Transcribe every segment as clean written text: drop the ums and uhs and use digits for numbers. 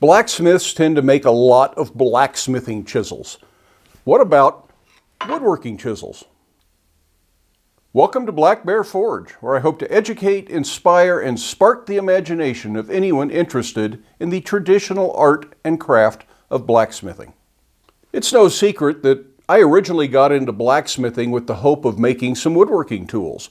Blacksmiths tend to make a lot of blacksmithing chisels. What about woodworking chisels? Welcome to Black Bear Forge, where I hope to educate, inspire, and spark the imagination of anyone interested in the traditional art and craft of blacksmithing. It's no secret that I originally got into blacksmithing with the hope of making some woodworking tools.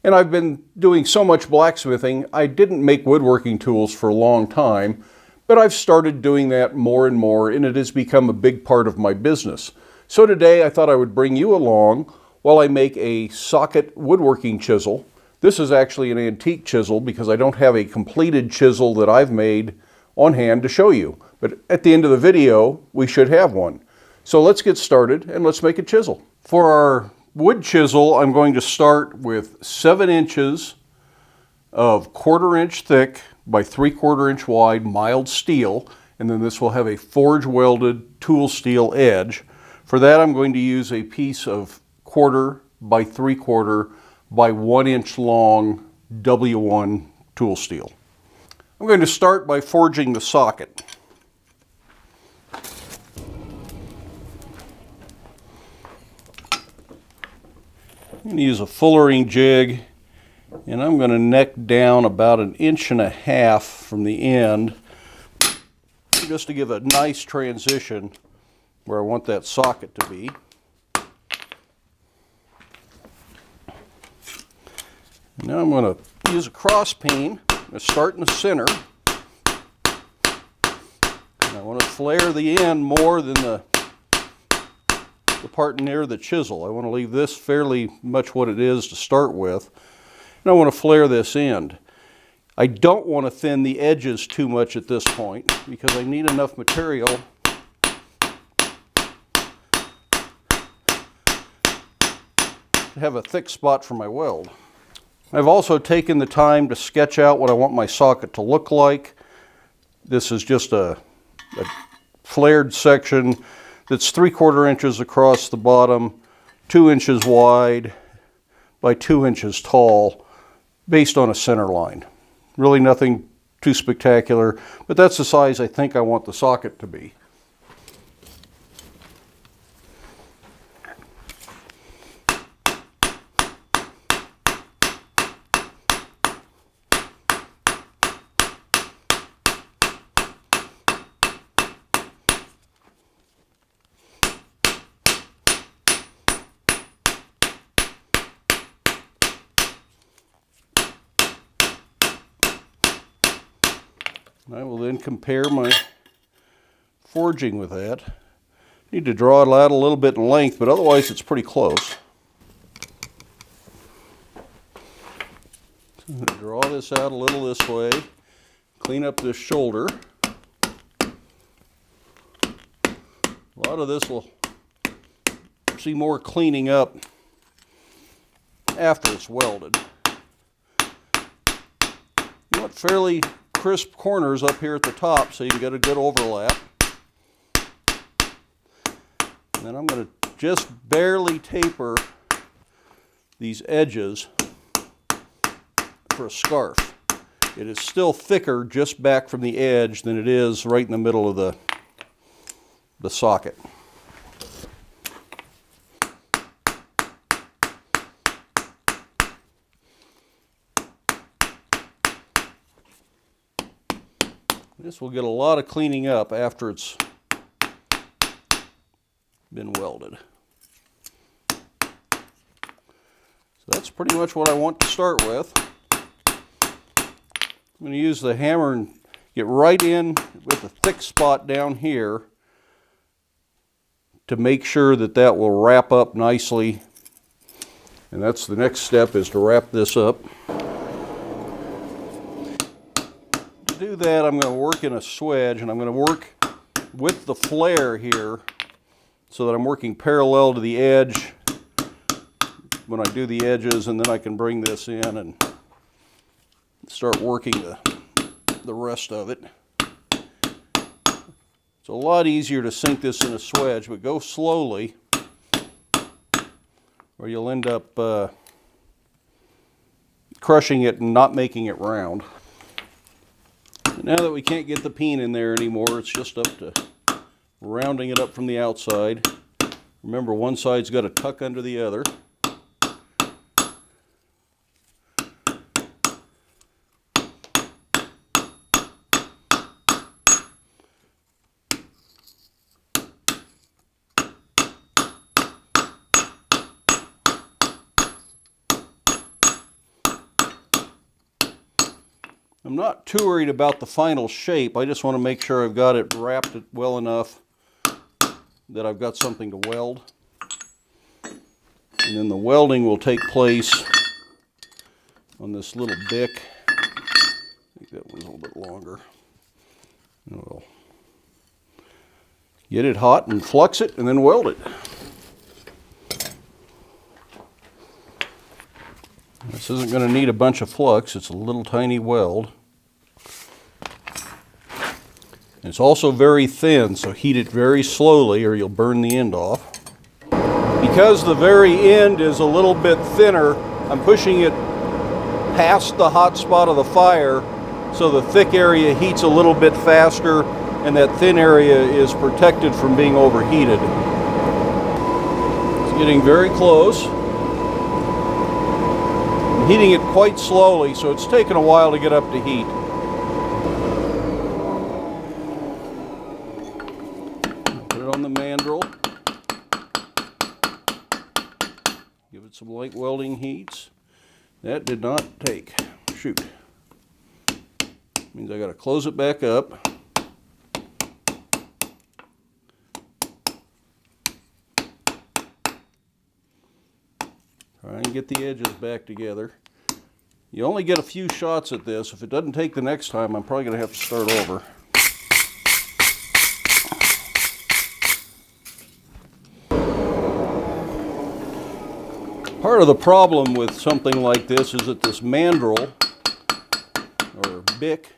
And I've been doing so much blacksmithing, I didn't make woodworking tools for a long time, but I've started doing that more and more, and it has become a big part of my business. So today I thought I would bring you along while I make a socket woodworking chisel. This is actually an antique chisel because I don't have a completed chisel that I've made on hand to show you. But at the end of the video, we should have one. So let's get started and let's make a chisel. For our wood chisel, I'm going to start with 7 inches of 1/4 inch thick by 3/4 inch wide mild steel, and then this will have a forge welded tool steel edge. For that, I'm going to use a piece of 1/4 by 3/4 by 1 inch long W1 tool steel. I'm going to start by forging the socket. I'm going to use a fullering jig, and I'm going to neck down about 1.5 inches from the end just to give a nice transition where I want that socket to be. Now I'm going to use a cross peen. I'm going to start in the center. And I want to flare the end more than the part near the chisel. I want to leave this fairly much what it is to start with. And I want to flare this end. I don't want to thin the edges too much at this point because I need enough material to have a thick spot for my weld. I've also taken the time to sketch out what I want my socket to look like. This is just a flared section that's 3/4 inches across the bottom, 2 inches wide by 2 inches tall, based on a center line. Really nothing too spectacular, but that's the size I think I want the socket to be. I will then compare my forging with that. Need to draw it out a little bit in length, but otherwise it's pretty close. So I'm going to draw this out a little this way, clean up this shoulder. A lot of this will see more cleaning up after it's welded. You want fairly crisp corners up here at the top so you can get a good overlap. And then I'm going to just barely taper these edges for a scarf. It is still thicker just back from the edge than it is right in the middle of the socket. This will get a lot of cleaning up after it's been welded. So that's pretty much what I want to start with. I'm going to use the hammer and get right in with a thick spot down here to make sure that that will wrap up nicely. And that's the next step, is to wrap this up. To do that, I'm going to work in a swedge, and I'm going to work with the flare here so that I'm working parallel to the edge when I do the edges, and then I can bring this in and start working the rest of it. It's a lot easier to sink this in a swedge, but go slowly or you'll end up crushing it and not making it round. Now that we can't get the peen in there anymore, it's just up to rounding it up from the outside. Remember, one side's got to tuck under the other. I'm not too worried about the final shape. I just want to make sure I've got it wrapped it well enough that I've got something to weld. And then the welding will take place on this little bick. I think that one's a little bit longer. And we'll get it hot and flux it and then weld it. This isn't going to need a bunch of flux. It's a little tiny weld. And it's also very thin, so heat it very slowly or you'll burn the end off. Because the very end is a little bit thinner, I'm pushing it past the hot spot of the fire so the thick area heats a little bit faster and that thin area is protected from being overheated. It's getting very close. I'm heating it quite slowly, so it's taken a while to get up to heat. Put it on the mandrel. Give it some light welding heats. That did not take. Shoot. Means I got to close it back up. Try and get the edges back together. You only get a few shots at this. If it doesn't take the next time, I'm probably going to have to start over. Part of the problem with something like this is that this mandrel, or bick,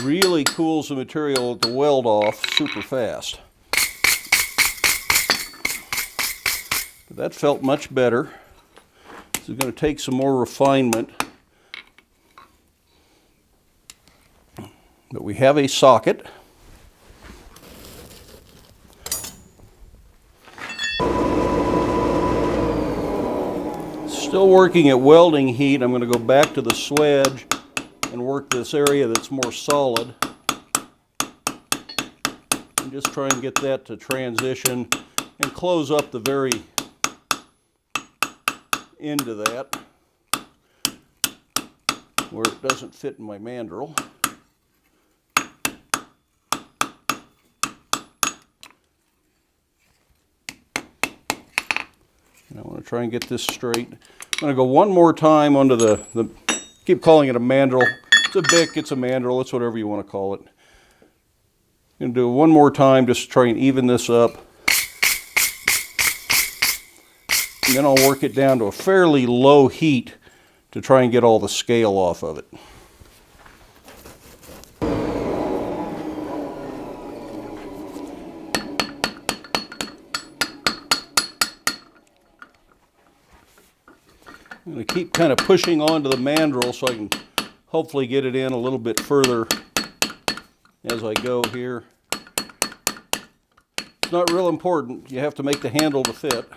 really cools the material to weld off super fast. But that felt much better. This is going to take some more refinement. But we have a socket. Still working at welding heat. I'm going to go back to the swedge and work this area that's more solid. And just try and get that to transition and close up the very end of that where it doesn't fit in my mandrel. And I want to try and get this straight. I'm going to go one more time onto the keep calling it a mandrel. It's a bick, it's a mandrel, it's whatever you want to call it. I'm going to do it one more time just to try and even this up. And then I'll work it down to a fairly low heat to try and get all the scale off of it. I'm going to keep kind of pushing onto the mandrel so I can hopefully get it in a little bit further as I go here. It's not real important. You have to make the handle to fit.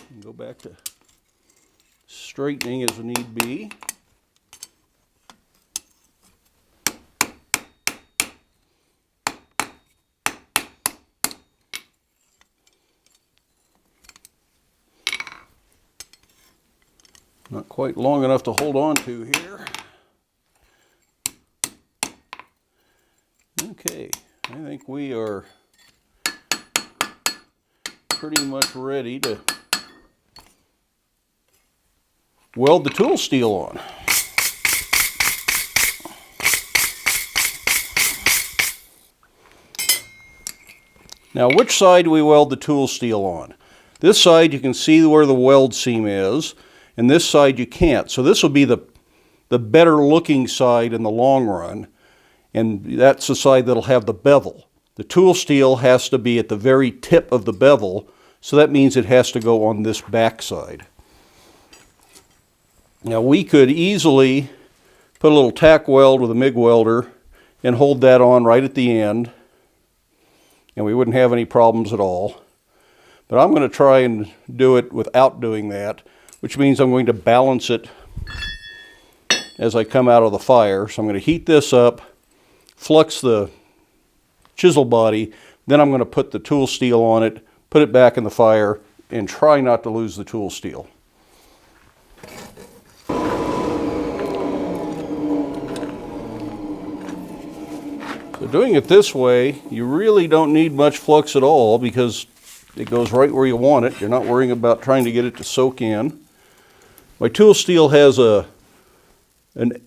And go back to straightening as need be. Not quite long enough to hold on to here. Okay, I think we are pretty much ready to weld the tool steel on. Now, which side do we weld the tool steel on? This side you can see where the weld seam is, and this side you can't. So this will be the better looking side in the long run, and that's the side that'll have the bevel. The tool steel has to be at the very tip of the bevel So that means it has to go on this back side. Now we could easily put a little tack weld with a MIG welder and hold that on right at the end, and we wouldn't have any problems at all. But I'm going to try and do it without doing that, which means I'm going to balance it as I come out of the fire. So I'm going to heat this up, flux the chisel body, then I'm going to put the tool steel on it, put it back in the fire, and try not to lose the tool steel. So doing it this way, you really don't need much flux at all because it goes right where you want it. You're not worrying about trying to get it to soak in. My tool steel has an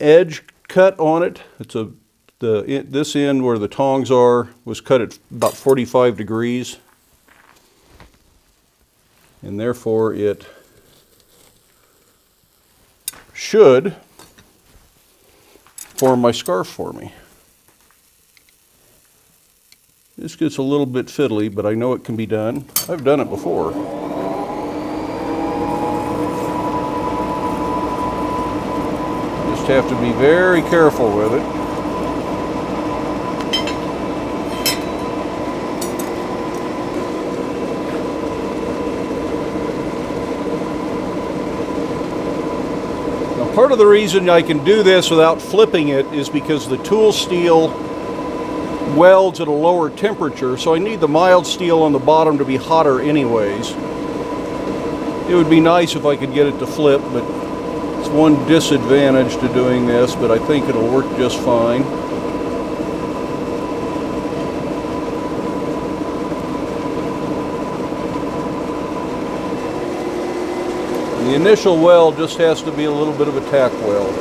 edge cut on it. It's this end where the tongs are was cut at about 45 degrees. And therefore it should form my scarf for me. This gets a little bit fiddly, but I know it can be done. I've done it before. Just have to be very careful with it. Now, part of the reason I can do this without flipping it is because the tool steel welds at a lower temperature, so I need the mild steel on the bottom to be hotter anyways. It would be nice if I could get it to flip, but it's one disadvantage to doing this, but I think it'll work just fine. And the initial weld just has to be a little bit of a tack weld.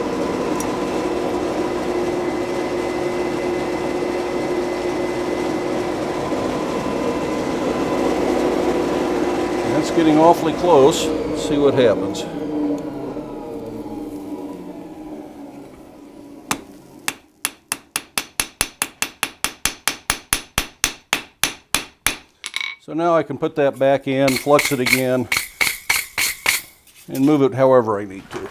It's getting awfully close. Let's see what happens. So now I can put that back in, flux it again, and move it however I need to.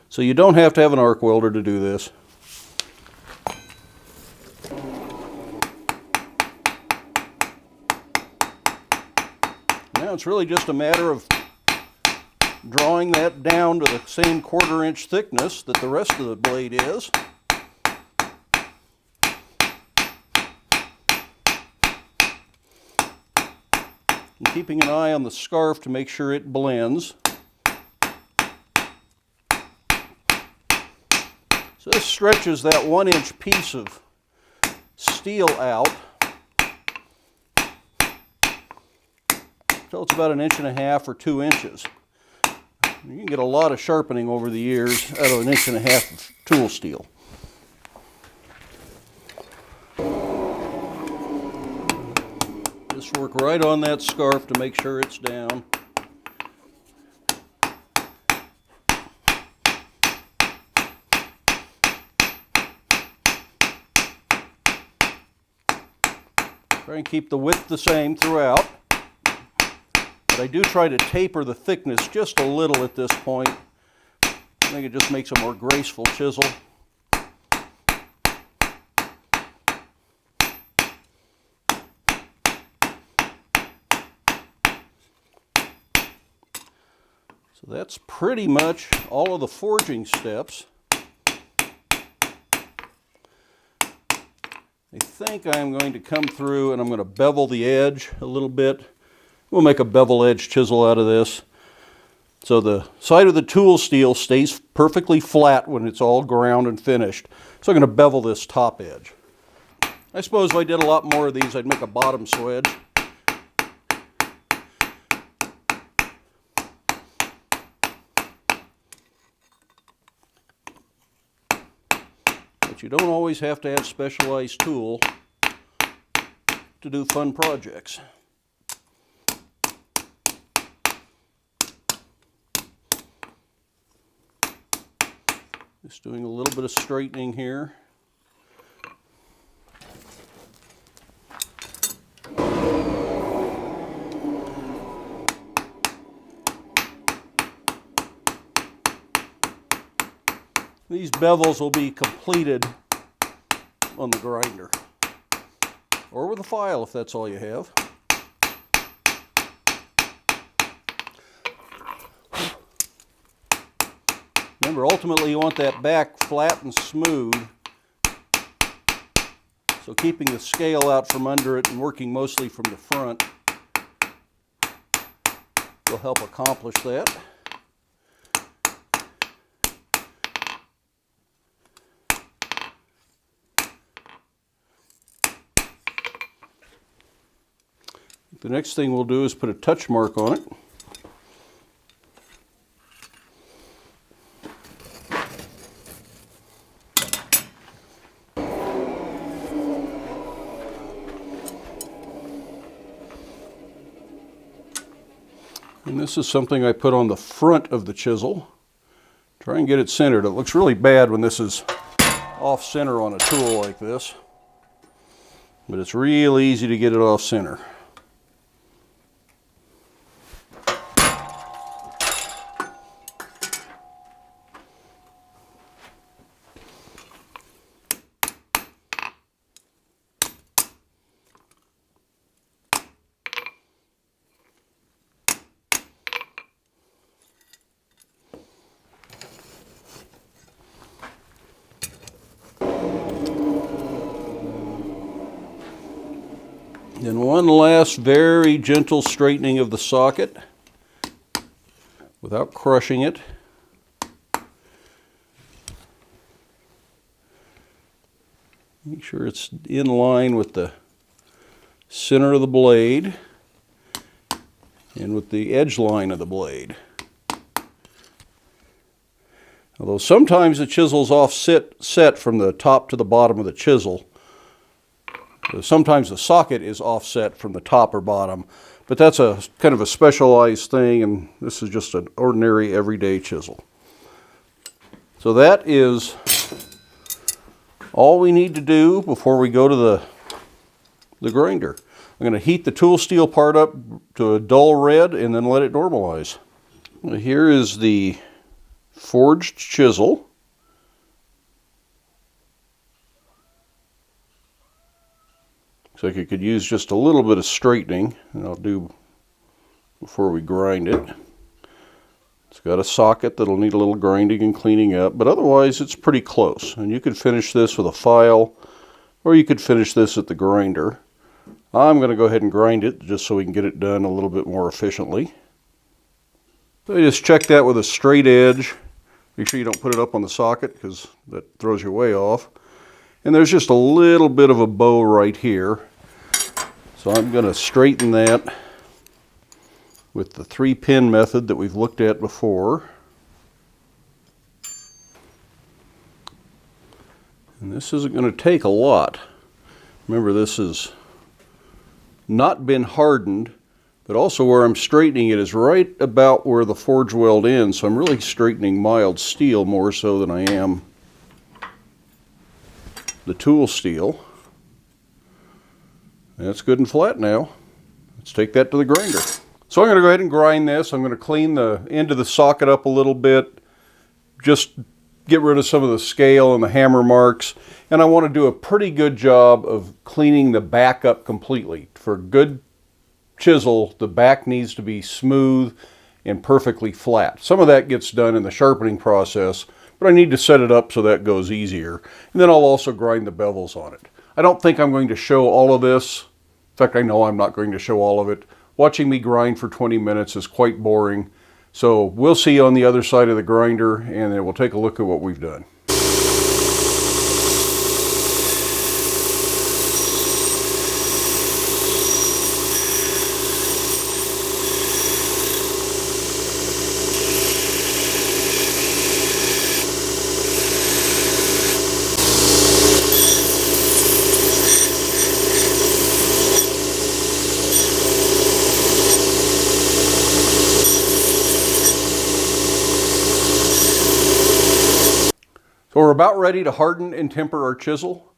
So you don't have to have an arc welder to do this. Now it's really just a matter of drawing that down to the same 1/4 inch thickness that the rest of the blade is. And keeping an eye on the scarf to make sure it blends. So this stretches that 1 inch piece of steel out until it's about 1.5 or 2 inches. You can get a lot of sharpening over the years out of 1.5 of tool steel. Just work right on that scarf to make sure it's down. Try and keep the width the same throughout. But I do try to taper the thickness just a little at this point. I think it just makes a more graceful chisel. So that's pretty much all of the forging steps. I think I'm going to come through and I'm going to bevel the edge a little bit. We'll make a bevel edge chisel out of this. So the side of the tool steel stays perfectly flat when it's all ground and finished. So I'm going to bevel this top edge. I suppose if I did a lot more of these, I'd make a bottom swedge. But you don't always have to have specialized tool to do fun projects. Just doing a little bit of straightening here. These bevels will be completed on the grinder, or with a file if that's all you have. Remember, ultimately you want that back flat and smooth, so keeping the scale out from under it and working mostly from the front will help accomplish that. The next thing we'll do is put a touch mark on it. And this is something I put on the front of the chisel. Try and get it centered. It looks really bad when this is off center on a tool like this, but it's real easy to get it off center. Then one last very gentle straightening of the socket without crushing it. Make sure it's in line with the center of the blade and with the edge line of the blade. Although sometimes the chisel's offset from the top to the bottom of the chisel. Sometimes the socket is offset from the top or bottom, but that's a kind of a specialized thing, and this is just an ordinary everyday chisel. So that is all we need to do before we go to the grinder. I'm going to heat the tool steel part up to a dull red and then let it normalize. Here is the forged chisel. Looks like it could use just a little bit of straightening, and I'll do before we grind it. It's got a socket that'll need a little grinding and cleaning up, but otherwise it's pretty close. And you could finish this with a file, or you could finish this at the grinder. I'm going to go ahead and grind it just so we can get it done a little bit more efficiently. So you just check that with a straight edge. Make sure you don't put it up on the socket because that throws you way off. And there's just a little bit of a bow right here. So I'm going to straighten that with the 3-pin method that we've looked at before. And this isn't going to take a lot. Remember, this has not been hardened, but also where I'm straightening it is right about where the forge weld ends. So I'm really straightening mild steel more so than I am the tool steel. That's good and flat now. Let's take that to the grinder. So I'm going to go ahead and grind this. I'm going to clean the end of the socket up a little bit, just get rid of some of the scale and the hammer marks, and I want to do a pretty good job of cleaning the back up completely. For a good chisel, the back needs to be smooth and perfectly flat. Some of that gets done in the sharpening process, but I need to set it up so that goes easier. And then I'll also grind the bevels on it. I don't think I'm going to show all of this. In fact, I know I'm not going to show all of it. Watching me grind for 20 minutes is quite boring. So we'll see you on the other side of the grinder, and then we'll take a look at what we've done. So we're about ready to harden and temper our chisel.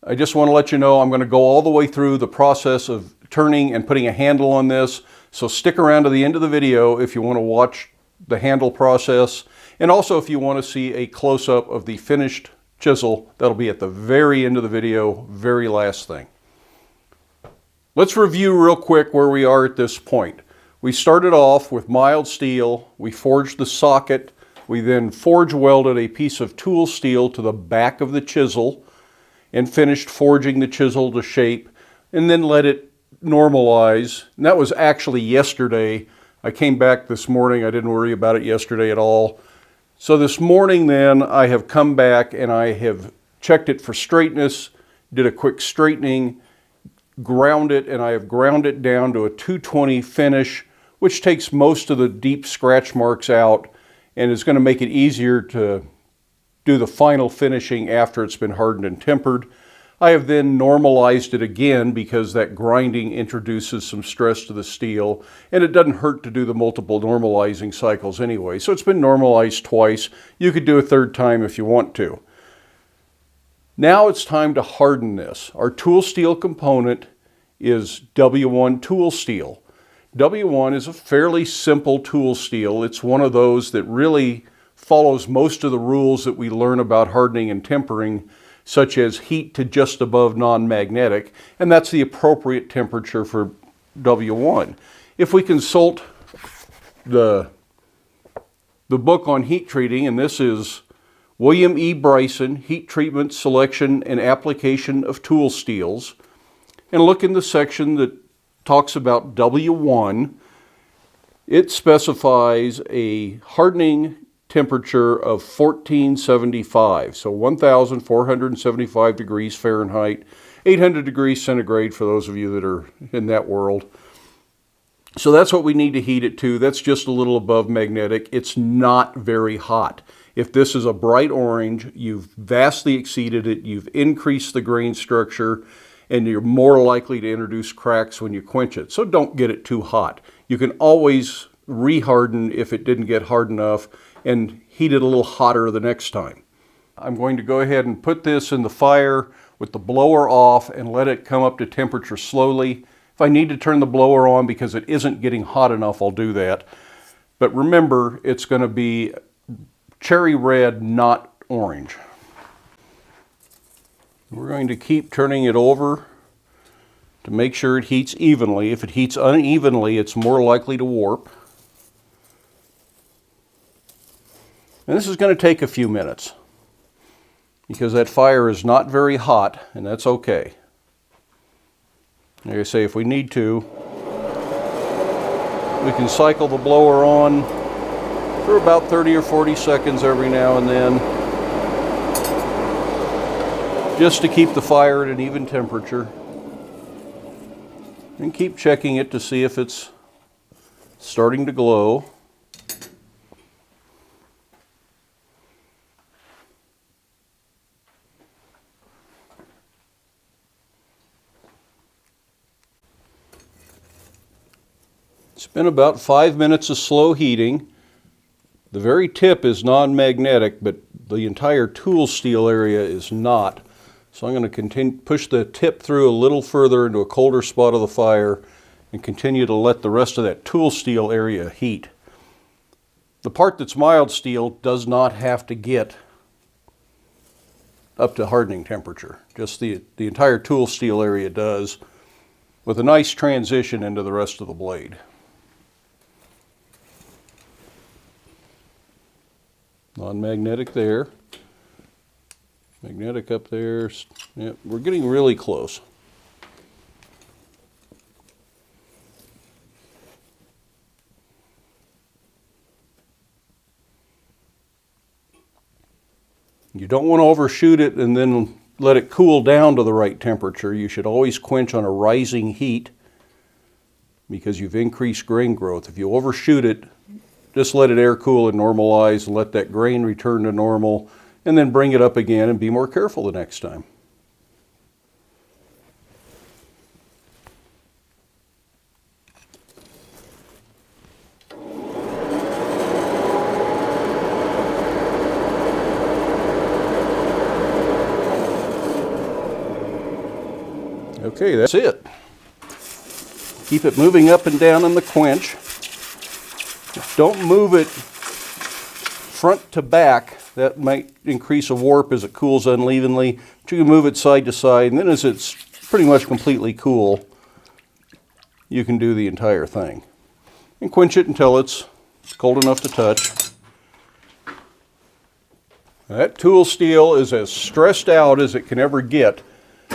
I just want to let you know I'm going to go all the way through the process of turning and putting a handle on this. So stick around to the end of the video if you want to watch the handle process. And also, if you want to see a close-up of the finished chisel, that'll be at the very end of the video, very last thing. Let's review real quick where we are at this point. We started off with mild steel, we forged the socket, we then forge welded a piece of tool steel to the back of the chisel and finished forging the chisel to shape and then let it normalize. And that was actually yesterday. I came back this morning, I didn't worry about it yesterday at all. So this morning then I have come back and I have checked it for straightness, did a quick straightening, ground it, and I have ground it down to a 220 finish, which takes most of the deep scratch marks out and is going to make it easier to do the final finishing after it's been hardened and tempered. I have then normalized it again because that grinding introduces some stress to the steel, and it doesn't hurt to do the multiple normalizing cycles anyway. So it's been normalized twice. You could do a third time if you want to. Now it's time to harden this. Our tool steel component is W1 tool steel. W1 is a fairly simple tool steel. It's one of those that really follows most of the rules that we learn about hardening and tempering, such as heat to just above non-magnetic, and that's the appropriate temperature for W1. If we consult the book on heat treating, and this is William E. Bryson, Heat Treatment, Selection, and Application of Tool Steels, and look in the section that talks about W1, it specifies a hardening temperature of 1475, so 1,475 degrees Fahrenheit, 800 degrees centigrade for those of you that are in that world. So that's what we need to heat it to. That's just a little above magnetic. It's not very hot. If this is a bright orange, you've vastly exceeded it, you've increased the grain structure, and you're more likely to introduce cracks when you quench it. So don't get it too hot. You can always reharden if it didn't get hard enough and heat it a little hotter the next time. I'm going to go ahead and put this in the fire with the blower off and let it come up to temperature slowly. If I need to turn the blower on because it isn't getting hot enough, I'll do that. But remember, it's going to be cherry red, not orange. We're going to keep turning it over to make sure it heats evenly. If it heats unevenly, it's more likely to warp. And this is going to take a few minutes because that fire is not very hot, and that's okay. Like I say, if we need to, we can cycle the blower on for about 30 or 40 seconds every now and then, just to keep the fire at an even temperature. And keep checking it to see if it's starting to glow. It's been about 5 minutes of slow heating. The very tip is non-magnetic, but the entire tool steel area is not. So I'm going to push the tip through a little further into a colder spot of the fire and continue to let the rest of that tool steel area heat. The part that's mild steel does not have to get up to hardening temperature. Just the entire tool steel area does, with a nice transition into the rest of the blade. Non-magnetic there. Magnetic up there. Yep, we're getting really close. You don't want to overshoot it and then let it cool down to the right temperature. You should always quench on a rising heat because you've increased grain growth. If you overshoot it, just let it air cool and normalize and let that grain return to normal, and then bring it up again and be more careful the next time. Okay, that's it. Keep it moving up and down in the quench. Don't move it front to back, that might increase a warp as it cools unevenly, but you can move it side to side, and then as it's pretty much completely cool, you can do the entire thing. And quench it until it's cold enough to touch. That tool steel is as stressed out as it can ever get,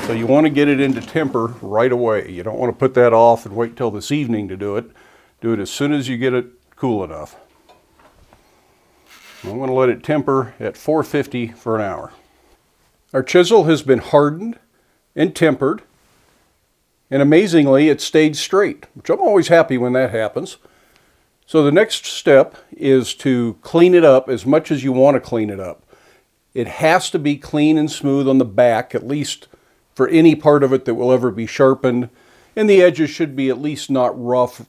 so you want to get it into temper right away. You don't want to put that off and wait till this evening to do it. Do it as soon as you get it cool enough. I'm going to let it temper at 450 for an hour. Our chisel has been hardened and tempered, and amazingly it stayed straight, which I'm always happy when that happens. So the next step is to clean it up as much as you want to clean it up. It has to be clean and smooth on the back, at least for any part of it that will ever be sharpened, and the edges should be at least not rough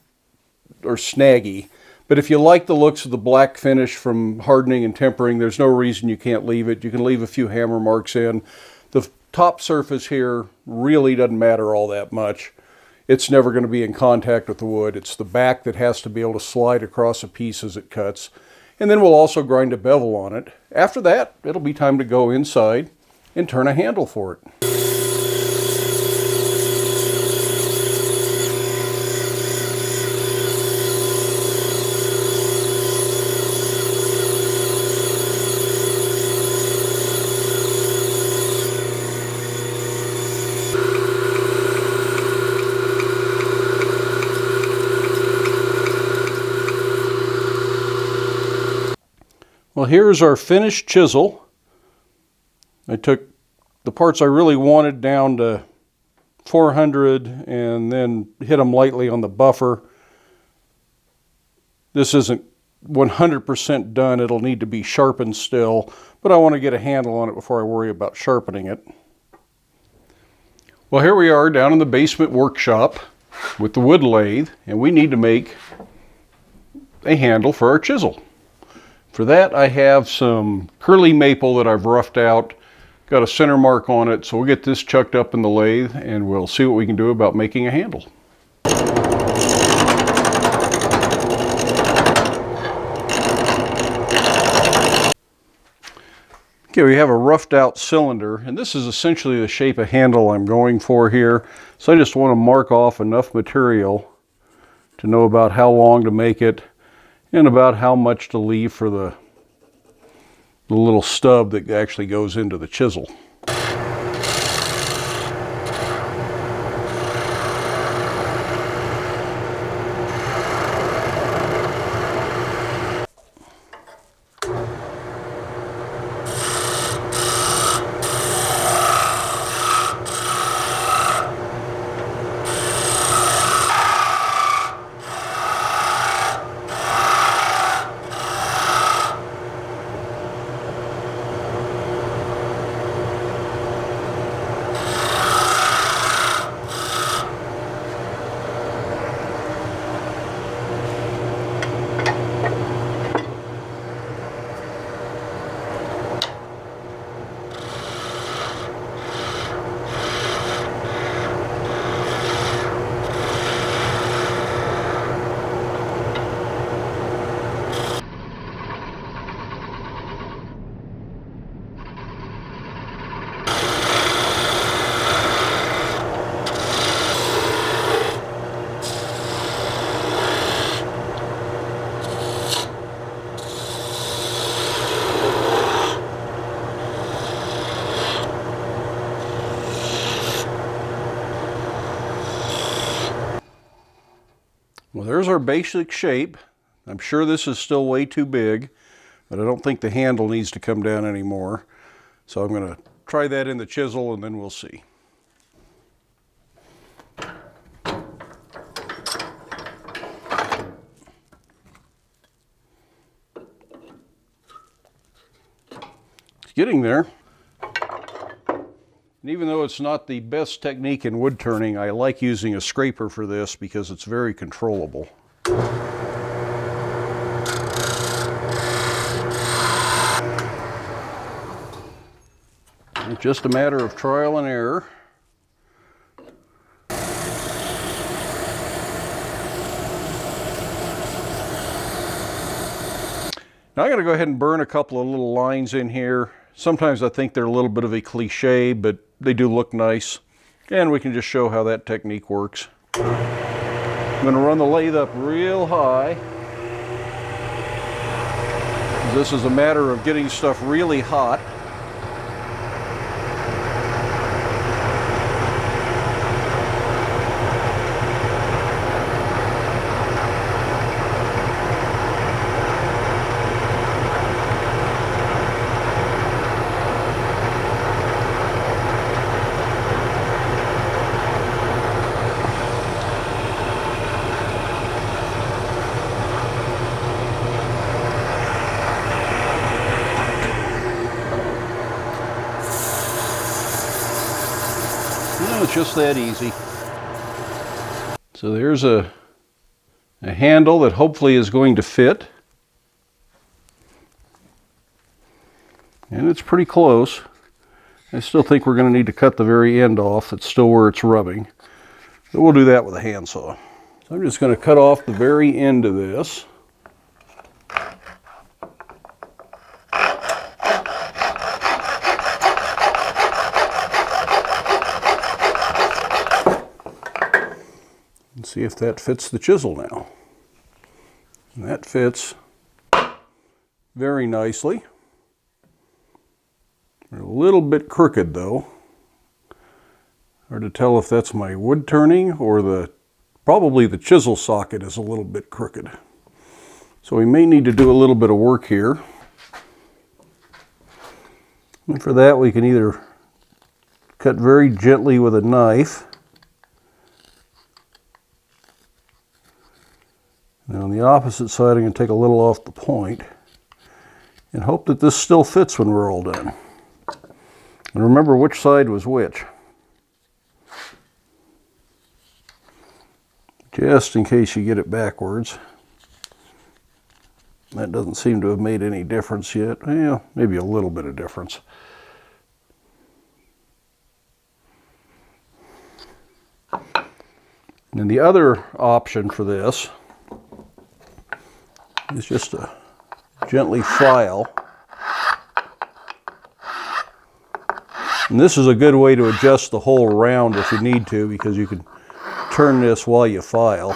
or snaggy. But if you like the looks of the black finish from hardening and tempering, there's no reason you can't leave it. You can leave a few hammer marks in. The top surface here really doesn't matter all that much. It's never going to be in contact with the wood. It's the back that has to be able to slide across a piece as it cuts. And then we'll also grind a bevel on it. After that, it'll be time to go inside and turn a handle for it. Well, here's our finished chisel. I took the parts I really wanted down to 400 and then hit them lightly on the buffer. This isn't 100% done. It'll need to be sharpened still, but I want to get a handle on it before I worry about sharpening it. Well, here we are down in the basement workshop with the wood lathe, and we need to make a handle for our chisel. For that, I have some curly maple that I've roughed out, got a center mark on it, so we'll get this chucked up in the lathe and we'll see what we can do about making a handle. Okay, we have a roughed out cylinder, and this is essentially the shape of handle I'm going for here. So I just want to mark off enough material to know about how long to make it and about how much to leave for the little stub that actually goes into the chisel. Well, there's our basic shape. I'm sure this is still way too big, but I don't think the handle needs to come down anymore. So I'm going to try that in the chisel and then we'll see. It's getting there. And even though it's not the best technique in wood turning, I like using a scraper for this because it's very controllable. It's just a matter of trial and error. Now I'm going to go ahead and burn a couple of little lines in here. Sometimes I think they're a little bit of a cliche, but they do look nice. And we can just show how that technique works. I'm going to run the lathe up real high. This is a matter of getting stuff really hot. It's just that easy. So there's a handle that hopefully is going to fit. And it's pretty close. I still think we're going to need to cut the very end off. It's still where it's rubbing. But we'll do that with a handsaw. So I'm just going to cut off the very end of this. See if that fits the chisel now. And that fits very nicely. They're a little bit crooked though. Hard to tell if that's my wood turning or probably the chisel socket is a little bit crooked. So we may need to do a little bit of work here. And for that we can either cut very gently with a knife. Now on the opposite side, I'm going to take a little off the point and hope that this still fits when we're all done. And remember which side was which. Just in case you get it backwards. That doesn't seem to have made any difference yet. Well, maybe a little bit of difference. And the other option for this is just to gently file. And this is a good way to adjust the whole round if you need to, because you can turn this while you file.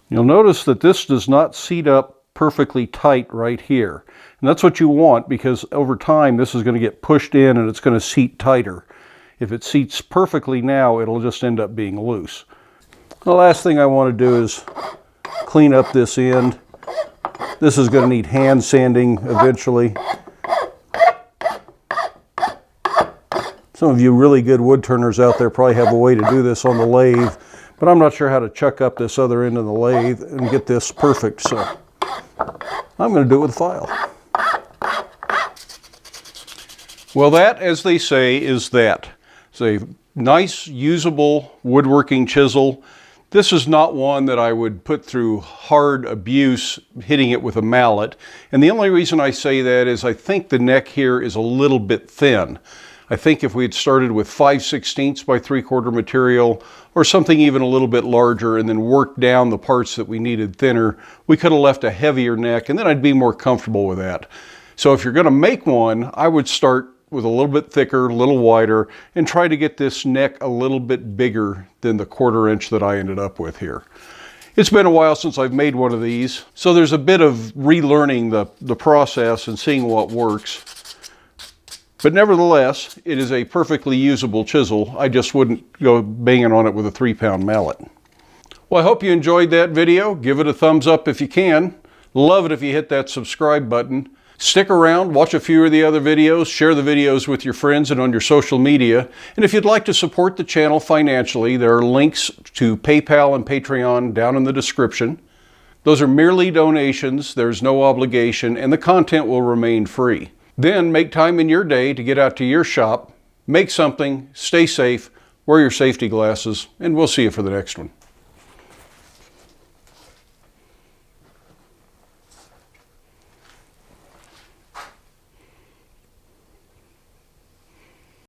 You'll notice that this does not seat up perfectly tight right here. And that's what you want, because over time this is going to get pushed in and it's going to seat tighter. If it seats perfectly now, it'll just end up being loose. The last thing I want to do is clean up this end. This is going to need hand sanding eventually. Some of you really good wood turners out there probably have a way to do this on the lathe, but I'm not sure how to chuck up this other end of the lathe and get this perfect, so I'm going to do it with a file. Well, that, as they say, is that. It's a nice, usable woodworking chisel. This is not one that I would put through hard abuse hitting it with a mallet. And the only reason I say that is I think the neck here is a little bit thin. I think if we had started with 5/16 by 3/4 material or something even a little bit larger and then worked down the parts that we needed thinner, we could have left a heavier neck and then I'd be more comfortable with that. So if you're going to make one, I would start with a little bit thicker, a little wider, and try to get this neck a little bit bigger than the 1/4 inch that I ended up with here. It's been a while since I've made one of these, so there's a bit of relearning the process and seeing what works. But nevertheless, it is a perfectly usable chisel. I just wouldn't go banging on it with a 3-pound mallet. Well, I hope you enjoyed that video. Give it a thumbs up if you can. Love it if you hit that subscribe button. Stick around, watch a few of the other videos, share the videos with your friends and on your social media. And if you'd like to support the channel financially, there are links to PayPal and Patreon down in the description. Those are merely donations, there's no obligation, and the content will remain free. Then make time in your day to get out to your shop, make something, stay safe, wear your safety glasses, and we'll see you for the next one.